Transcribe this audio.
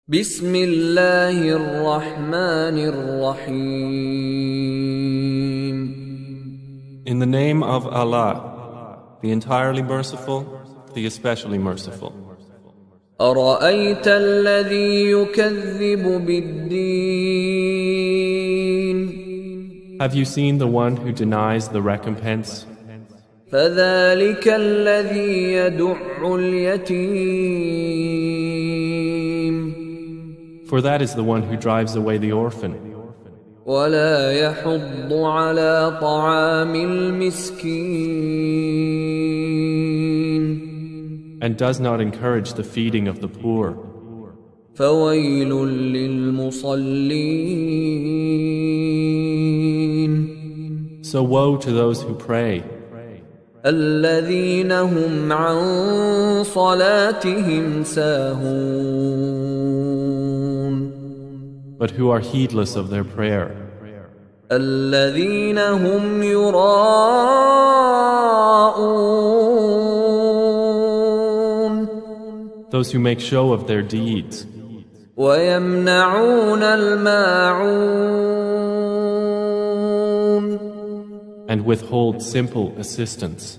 بسم الله الرحمن الرحيم. In the name of Allah, the entirely merciful, the especially merciful. أرأيت الذي يكذب بالدين. Have you seen the one who denies the recompense? فذلك الذي يدع اليتيم. For that is the one who drives away the orphan. ولا يحض على طعام المسكين. And does not encourage the feeding of the poor. فويل للمصلين. So woe to those who pray. الذين هم عن صلاتهم ساهون. But who are heedless of their prayer. الذين هم يراءون. Those who make show of their deeds. ويمنعون الماعون. And withhold simple assistance.